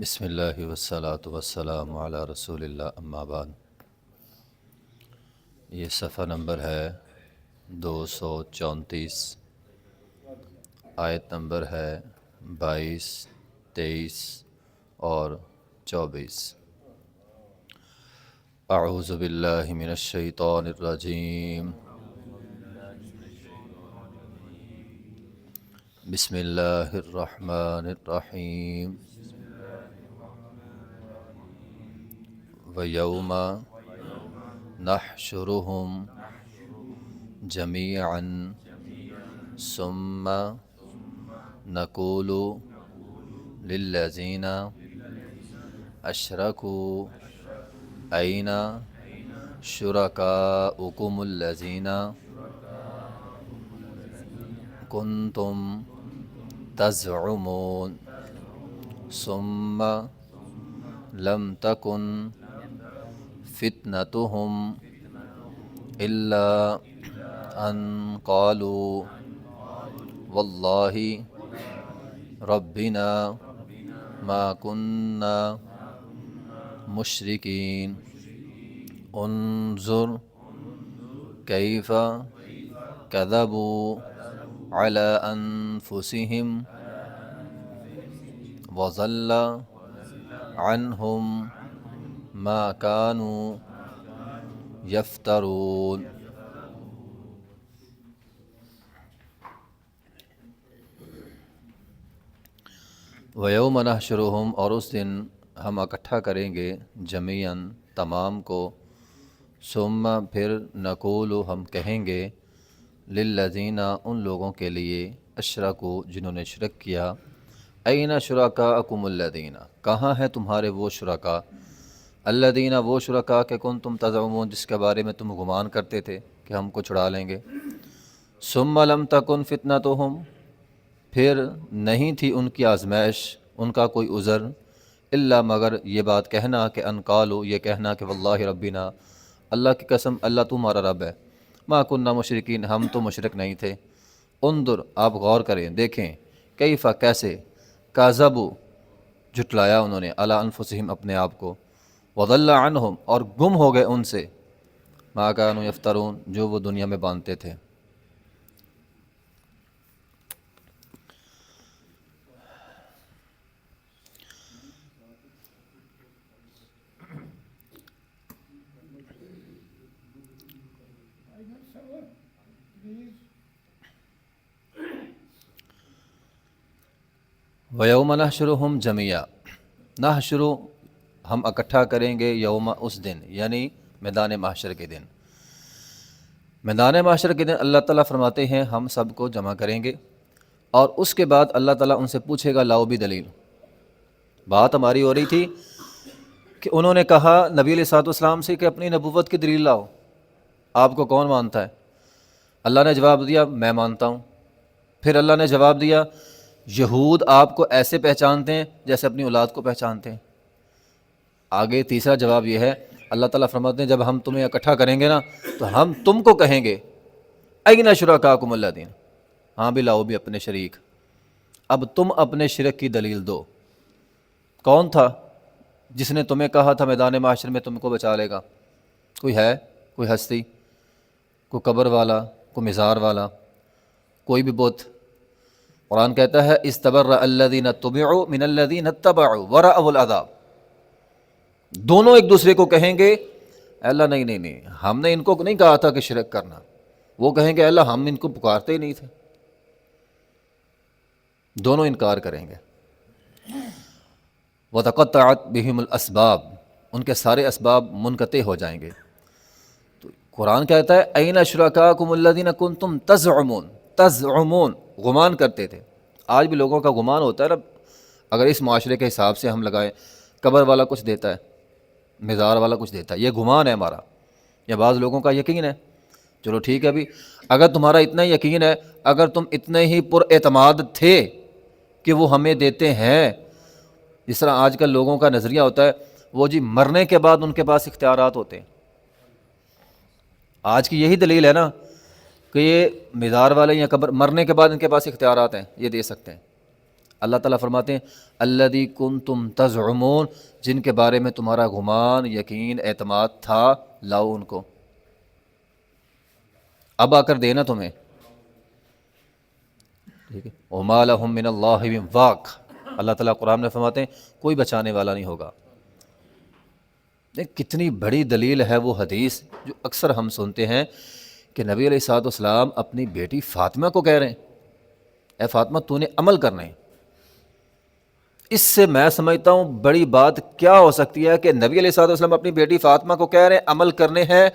بسم اللہ والصلاة والسلام علی رسول اللہ اما بعد۔ یہ صفحہ نمبر ہے 234، آیت نمبر ہے 22، 23 اور 24۔ اعوذ باللہ من الشیطان الرجیم، بسم اللہ الرحمن الرحیم۔ وَيَوْمَ نَحْشُرُهُمْ جَمِيعًا ثُمَّ نَقُولُ لِلَّذِينَ أَشْرَكُوا أَيْنَ شُرَكَاؤُكُمُ الَّذِينَ كُنْتُمْ تَزْعُمُونَ ثُمَّ لَمْ تَكُنْ فِتْنَتُهُمْ إِلَّا أَنْ قَالُوا وَاللَّهِ رَبِّنَا مَا كُنَّا مُشْرِكِينَ انظُرْ كَيْفَ كَذَبُوا عَلَىٰ أَنفُسِهِمْ وَضَلَّ عَنْهُمْ مَا كَانُوا يَفْتَرُونَ۔ وَيَوْمَ نَحْشُرُهُمْ، اور اس دن ہم اکٹھا کریں گے، جمیعاً تمام کو، ثم پھر نقول ہم کہیں گے، للذین ان لوگوں کے لیے، اشرکوا جنہوں نے شرک کیا، این شرکاءکم الذین کہاں ہیں تمہارے وہ شرکاء، الذین وہ شرکاء کہ کنتم تزعمون جس کے بارے میں تم گمان کرتے تھے کہ ہم کو چھڑا لیں گے، ثم لم تکن فتنتہم پھر نہیں تھی ان کی آزمائش، ان کا کوئی عذر، الا مگر یہ بات کہنا کہ ان قالوا یہ کہنا کہ واللہ ربنا اللہ کی قسم اللہ تمہارا رب ہے، ما کننا مشرکین ہم تو مشرک نہیں تھے۔ انظر آپ غور کریں دیکھیں، کیف کیسے، کذبوا جھٹلایا انہوں نے، علی انفسہم اپنے آپ کو، وضل عنہم اور گم ہو گئے ان سے، ما کانوا یفترون جو وہ دنیا میں باندھتے تھے۔ وَيَوْمَ نَحْشُرُهُمْ جَمِيعًا نحشر ہم اکٹھا کریں گے، یوم اس دن یعنی میدان محشر کے دن۔ میدان محشر کے دن اللہ تعالیٰ فرماتے ہیں ہم سب کو جمع کریں گے، اور اس کے بعد اللہ تعالیٰ ان سے پوچھے گا لاؤ بھی دلیل۔ بات ہماری ہو رہی تھی کہ انہوں نے کہا نبی علیہ الصلوۃ والسلام سے کہ اپنی نبوت کی دلیل لاؤ، آپ کو کون مانتا ہے؟ اللہ نے جواب دیا میں مانتا ہوں۔ پھر اللہ نے جواب دیا یہود آپ کو ایسے پہچانتے ہیں جیسے اپنی اولاد کو پہچانتے ہیں۔ آگے تیسرا جواب یہ ہے، اللہ تعالیٰ فرماتے ہیں جب ہم تمہیں اکٹھا کریں گے نا تو ہم تم کو کہیں گے این شرکاکم الذین، ہاں بھی لاؤ بھی اپنے شریک، اب تم اپنے شرک کی دلیل دو۔ کون تھا جس نے تمہیں کہا تھا میدان معاشر میں تم کو بچا لے گا؟ کوئی ہے؟ کوئی ہستی؟ کوئی قبر والا؟ کوئی مزار والا؟ کوئی بھی بت؟ قرآن کہتا ہے استبرأ الذین اتبعوا من الذین اتبعوا ورأوا العذاب، دونوں ایک دوسرے کو کہیں گے اے اللہ نہیں ہم نے ان کو نہیں کہا تھا کہ شرک کرنا، وہ کہیں گے اے اللہ ہم ان کو پکارتے ہی نہیں تھے، دونوں انکار کریں گے۔ وتقطعت بہم الاسباب، ان کے سارے اسباب منقطع ہو جائیں گے۔ تو قرآن کہتا ہے این شرکاکم الذین کنتم تزعمون گمان کرتے تھے۔ آج بھی لوگوں کا گمان ہوتا ہے نا، اگر اس معاشرے کے حساب سے ہم لگائیں، قبر والا کچھ دیتا ہے، مزار والا کچھ دیتا ہے، یہ گمان ہے ہمارا، یا بعض لوگوں کا یقین ہے۔ چلو ٹھیک ہے، ابھی اگر تمہارا اتنا یقین ہے، اگر تم اتنے ہی پر اعتماد تھے کہ وہ ہمیں دیتے ہیں، جس طرح آج کل لوگوں کا نظریہ ہوتا ہے وہ جی مرنے کے بعد ان کے پاس اختیارات ہوتے ہیں، آج کی یہی دلیل ہے نا کہ یہ مزار والے یا قبر مرنے کے بعد ان کے پاس اختیارات ہیں، یہ دے سکتے ہیں۔ اللہ تعالیٰ فرماتے ہیں الذی کنتم تزعمون، جن کے بارے میں تمہارا گمان، یقین، اعتماد تھا، لاؤ ان کو، اب آ کر دینا تمہیں، ٹھیک ہے۔ وما لہم من اللہ من واق، اللہ تعالیٰ قرآن میں فرماتے ہیں کوئی بچانے والا نہیں ہوگا۔ کتنی بڑی دلیل ہے وہ حدیث جو اکثر ہم سنتے ہیں کہ نبی علیہ الصلوۃ والسلام اپنی بیٹی فاطمہ کو کہہ رہے ہیں اے فاطمہ تو نے عمل کرنا ہے۔ اس سے میں سمجھتا ہوں بڑی بات کیا ہو سکتی ہے کہ نبی علیہ الصلوۃ والسلام اپنی بیٹی فاطمہ کو کہہ رہے ہیں عمل کرنے ہیں،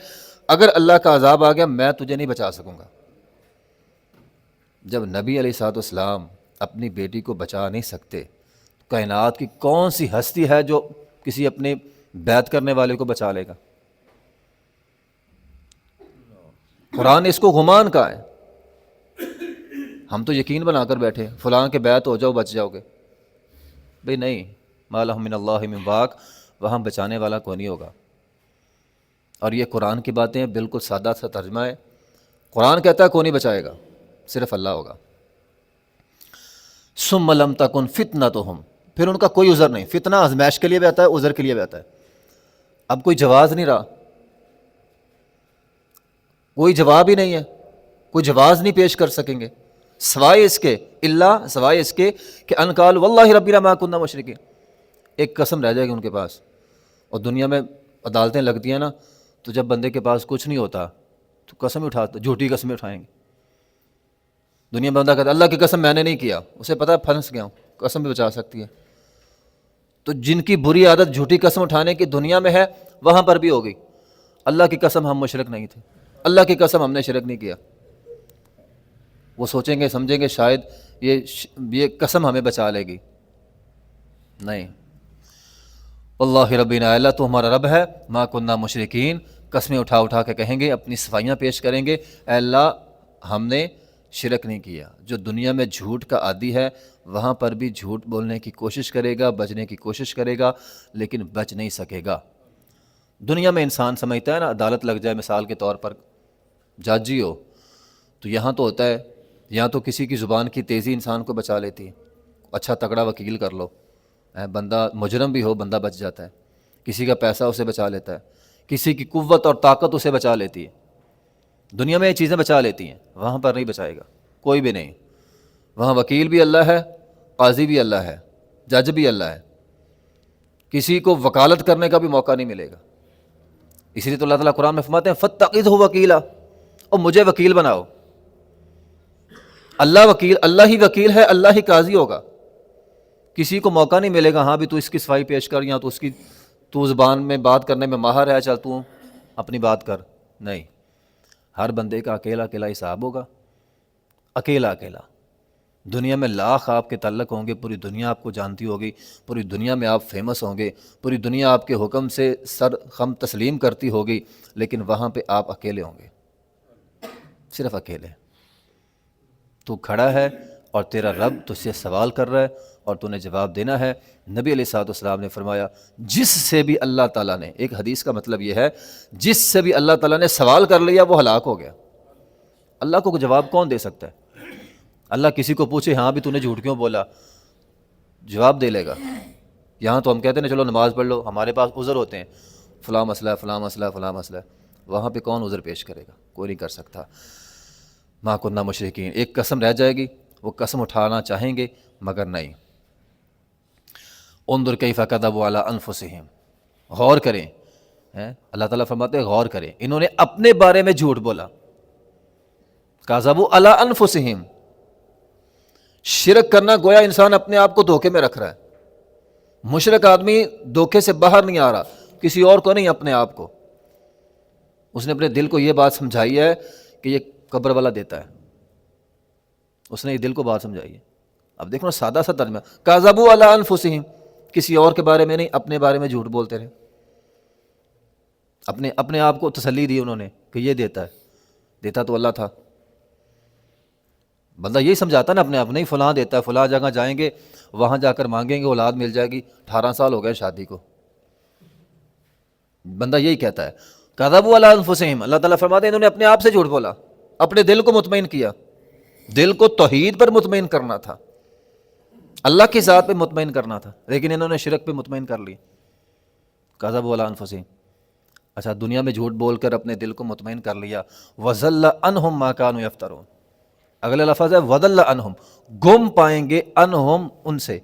اگر اللہ کا عذاب آ گیا میں تجھے نہیں بچا سکوں گا۔ جب نبی علیہ الصلوۃ والسلام اپنی بیٹی کو بچا نہیں سکتے، کائنات کی کون سی ہستی ہے جو کسی اپنے بیعت کرنے والے کو بچا لے گا؟ قرآن نے اس کو گمان کہا ہے، ہم تو یقین بنا کر بیٹھے فلاں کے بیعت ہو جاؤ بچ جاؤ گے، بھئی نہیں، ما لہم من اللہ من واق، وہاں بچانے والا کوئی نہیں ہوگا۔ اور یہ قرآن کی باتیں بالکل سادہ سا ترجمہ ہے، قرآن کہتا ہے کوئی نہیں بچائے گا، صرف اللہ ہوگا۔ ثم لم تکن فتنتہم، پھر ان کا کوئی عذر نہیں، فتنہ آزمائش کے لیے بھی آتا ہے، عذر کے لیے بھی آتا ہے۔ اب کوئی جواز نہیں رہا، کوئی جواب ہی نہیں ہے، کوئی جواز نہیں پیش کر سکیں گے سوائے اس کے، سوائے اس کے کہ ان قالوا واللہ ربنا ما كنا مشرکین، ایک قسم رہ جائے گی ان کے پاس۔ اور دنیا میں عدالتیں لگتی ہیں نا، تو جب بندے کے پاس کچھ نہیں ہوتا تو قسم اٹھاتا، جھوٹی قسمیں اٹھائیں گے۔ دنیا میں بندہ کہتا ہے اللہ کی قسم میں نے نہیں کیا، اسے پتہ ہے پھنس گیا ہوں، قسم بھی بچا سکتی ہے۔ تو جن کی بری عادت جھوٹی قسم اٹھانے کی دنیا میں ہے، وہاں پر بھی ہوگی، اللہ کی قسم ہم مشرک نہیں تھے، اللہ کی قسم ہم نے شرک نہیں کیا۔ وہ سوچیں گے سمجھیں گے شاید یہ قسم ہمیں بچا لے گی، نہیں، واللہ ربنا، اللہ تو ہمارا رب ہے، ما کننا مشرکین، قسمیں اٹھا اٹھا کے کہیں گے، اپنی صفائیاں پیش کریں گے، اے اللہ ہم نے شرک نہیں کیا۔ جو دنیا میں جھوٹ کا عادی ہے وہاں پر بھی جھوٹ بولنے کی کوشش کرے گا، بچنے کی کوشش کرے گا، لیکن بچ نہیں سکے گا۔ دنیا میں انسان سمجھتا ہے نا، عدالت لگ جائے مثال کے طور پر، جج ہی ہو تو یہاں تو ہوتا ہے، یہاں تو کسی کی زبان کی تیزی انسان کو بچا لیتی ہے، اچھا تگڑا وکیل کر لو، بندہ مجرم بھی ہو بندہ بچ جاتا ہے، کسی کا پیسہ اسے بچا لیتا ہے، کسی کی قوت اور طاقت اسے بچا لیتی ہے۔ دنیا میں یہ چیزیں بچا لیتی ہیں، وہاں پر نہیں بچائے گا کوئی بھی نہیں۔ وہاں وکیل بھی اللہ ہے، قاضی بھی اللہ ہے، جج بھی اللہ ہے، کسی کو وکالت کرنے کا بھی موقع نہیں ملے گا۔ اسی لیے تو اللہ تعالیٰ قرآن میں فرماتے ہیں فاتخذہ وکیلا، اور مجھے وکیل بناؤ۔ اللہ وکیل، اللہ ہی وکیل ہے، اللہ ہی قاضی ہوگا، کسی کو موقع نہیں ملے گا ہاں بھی تو اس کی صفائی پیش کر، یا تو زبان میں بات کرنے میں ماہر ہے، چل تو اپنی بات کر، نہیں، ہر بندے کا اکیلا اکیلا حساب ہوگا، اکیلا اکیلا۔ دنیا میں لاکھ آپ کے تعلق ہوں گے، پوری دنیا آپ کو جانتی ہوگی، پوری دنیا میں آپ فیمس ہوں گے، پوری دنیا آپ کے حکم سے سر خم تسلیم کرتی ہوگی، لیکن وہاں پہ آپ اکیلے ہوں گے، صرف اکیلے۔ تو کھڑا ہے اور تیرا رب تجھ سے سوال کر رہا ہے اور تو نے جواب دینا ہے۔ نبی علیہ الصلوۃ والسلام نے فرمایا جس سے بھی اللہ تعالیٰ نے، ایک حدیث کا مطلب یہ ہے جس سے بھی اللہ تعالیٰ نے سوال کر لیا وہ ہلاک ہو گیا۔ اللہ کو جواب کون دے سکتا ہے؟ اللہ کسی کو پوچھے ہاں بھی تو نے جھوٹ کیوں بولا، جواب دے لے گا۔ یہاں تو ہم کہتے ہیں چلو نماز پڑھ لو، ہمارے پاس عذر ہوتے ہیں، فلاں مسئلہ ہے، فلاں مسئلہ ہے، فلاں مسئلہ ہے، وہاں پہ کون عذر پیش کرے گا؟ کوئی نہیں کر سکتا۔ ما کننا مشرکین، ایک قسم رہ جائے گی، وہ قسم اٹھانا چاہیں گے مگر نہیں۔ انظر کیف کذبوا علی انفسہم، غور کریں، اللہ تعالیٰ فرماتے ہیں غور کریں، انہوں نے اپنے بارے میں جھوٹ بولا، کذبوا علی انفسہم، شرک کرنا گویا انسان اپنے آپ کو دھوکے میں رکھ رہا ہے۔ مشرک آدمی دھوکے سے باہر نہیں آ رہا، کسی اور کو نہیں، اپنے آپ کو۔ اس نے اپنے دل کو یہ بات سمجھائی ہے کہ یہ قبر والا دیتا ہے، اس نے یہ دل کو بات سمجھائی ہے۔ اب دیکھو نا سادہ سا ترجمہ، کذبوا علی انفسہم، کسی اور کے بارے میں نہیں، اپنے بارے میں جھوٹ بولتے رہے، اپنے آپ کو تسلی دی انہوں نے کہ یہ دیتا ہے، دیتا تو اللہ تھا۔ بندہ یہی سمجھاتا نا اپنے آپ، نہیں فلاں دیتا ہے، فلاں جگہ جائیں گے، وہاں جا کر مانگیں گے اولاد مل جائے گی، 18 سال ہو گئے شادی کو، بندہ یہی کہتا ہے۔ کذبوا علی انفسہم، اللہ تعالیٰ فرماتے ہیں انہوں نے اپنے آپ سے جھوٹ بولا، اپنے دل کو مطمئن کیا، دل کو توحید پر مطمئن کرنا تھا، اللہ کی ذات پہ مطمئن کرنا تھا، لیکن انہوں نے شرک پہ مطمئن کر لی. کذبوا علی انفسہم. اچھا دنیا میں جھوٹ بول کر اپنے دل کو مطمئن کر لیا. وضل عنہم ما کانوا یفترون. اگلا لفظ ہے وضل عنہم، گم پائیں گے عنہم ان سے،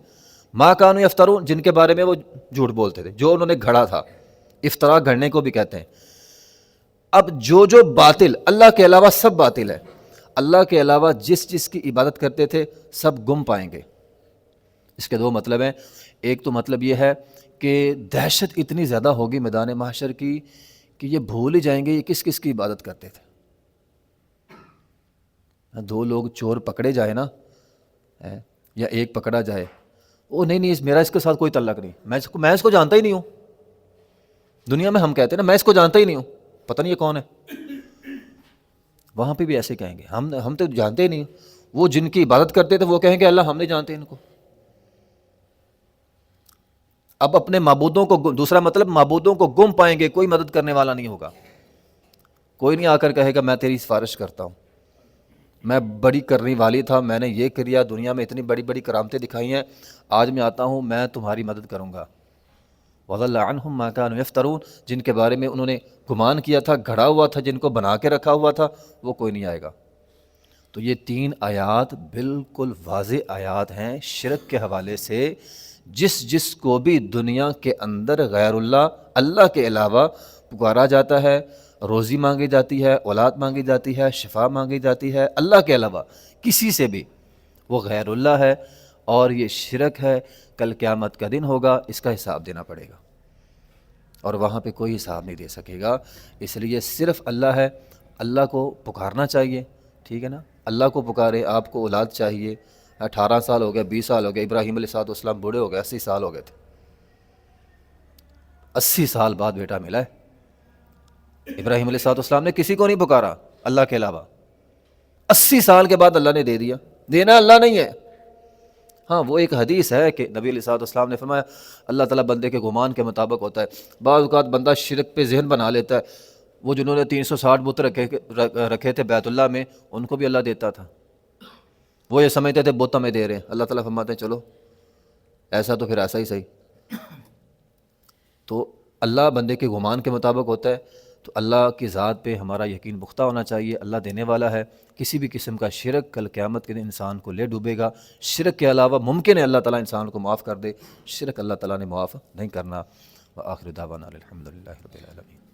ما کانوا یفترون جن کے بارے میں وہ جھوٹ بولتے تھے، جو انہوں نے گھڑا تھا. افطرا گھڑنے کو بھی کہتے ہیں. اب جو باطل، اللہ کے علاوہ سب باطل ہے، اللہ کے علاوہ جس کی عبادت کرتے تھے سب گم پائیں گے. اس کے دو مطلب ہیں. ایک تو مطلب یہ ہے کہ دہشت اتنی زیادہ ہوگی میدان محشر کی کہ یہ بھول ہی جائیں گے یہ کس کی عبادت کرتے تھے. دو لوگ چور پکڑے جائے نا، یا ایک پکڑا جائے، وہ نہیں میرا اس کے ساتھ کوئی تعلق نہیں، میں اس کو جانتا ہی نہیں ہوں. دنیا میں ہم کہتے ہیں نا میں اس کو جانتا ہی نہیں ہوں، پتہ نہیں یہ کون ہے. وہاں پہ بھی ایسے کہیں گے ہم تو جانتے ہی نہیں. وہ جن کی عبادت کرتے تھے وہ کہیں گے اللہ ہم نہیں جانتے ان کو. اب اپنے معبودوں کو، دوسرا مطلب معبودوں کو گم پائیں گے، کوئی مدد کرنے والا نہیں ہوگا. کوئی نہیں آ کر کہے گا میں تیری سفارش کرتا ہوں، میں بڑی کرنے والی تھا، میں نے یہ کیا، دنیا میں اتنی بڑی بڑی کرامتیں دکھائی ہیں، آج میں آتا ہوں میں تمہاری مدد کروں گا. وضل عنہم ما کانوا یفترون جن کے بارے میں انہوں نے گمان کیا تھا، گھڑا ہوا تھا، جن کو بنا کے رکھا ہوا تھا، وہ کوئی نہیں آئے گا. تو یہ 3 آیات بالکل واضح آیات ہیں شرک کے حوالے سے. جس کو بھی دنیا کے اندر غیر اللہ کے علاوہ پکارا جاتا ہے، روزی مانگی جاتی ہے، اولاد مانگی جاتی ہے، شفا مانگی جاتی ہے، اللہ کے علاوہ کسی سے بھی، وہ غیر اللہ ہے اور یہ شرک ہے. کل قیامت کا دن ہوگا، اس کا حساب دینا پڑے گا اور وہاں پہ کوئی حساب نہیں دے سکے گا. اس لیے صرف اللہ ہے، اللہ کو پکارنا چاہیے. ٹھیک ہے نا، اللہ کو پکارے. آپ کو اولاد چاہیے، 18 سال ہو گئے، 20 سال ہو گئے، ابراہیم علیہ السلام بوڑھے ہو گئے، 80 سال ہو گئے تھے، 80 سال بعد بیٹا ملا ہے. ابراہیم علیہ السلام نے کسی کو نہیں پکارا اللہ کے علاوہ، 80 سال کے بعد اللہ نے دے دیا. دینا اللہ نہیں ہے. ہاں وہ ایک حدیث ہے کہ نبی علیہ السلام نے فرمایا اللہ تعالیٰ بندے کے گمان کے مطابق ہوتا ہے. بعض اوقات بندہ شرک پہ ذہن بنا لیتا ہے. وہ جنہوں نے 360 بت رکھے تھے بیت اللہ میں، ان کو بھی اللہ دیتا تھا. وہ یہ سمجھتے تھے بت ہمیں دے رہے ہیں. اللہ تعالیٰ فرماتے ہیں چلو ایسا تو پھر ایسا ہی صحیح. تو اللہ بندے کے گمان کے مطابق ہوتا ہے. تو اللہ کی ذات پہ ہمارا یقین پختہ ہونا چاہیے. اللہ دینے والا ہے. کسی بھی قسم کا شرک کل قیامت کے دن انسان کو لے ڈوبے گا. شرک کے علاوہ ممکن ہے اللہ تعالیٰ انسان کو معاف کر دے، شرک اللہ تعالیٰ نے معاف نہیں کرنا. وآخر دعوانا الحمدللہ رب العالمین.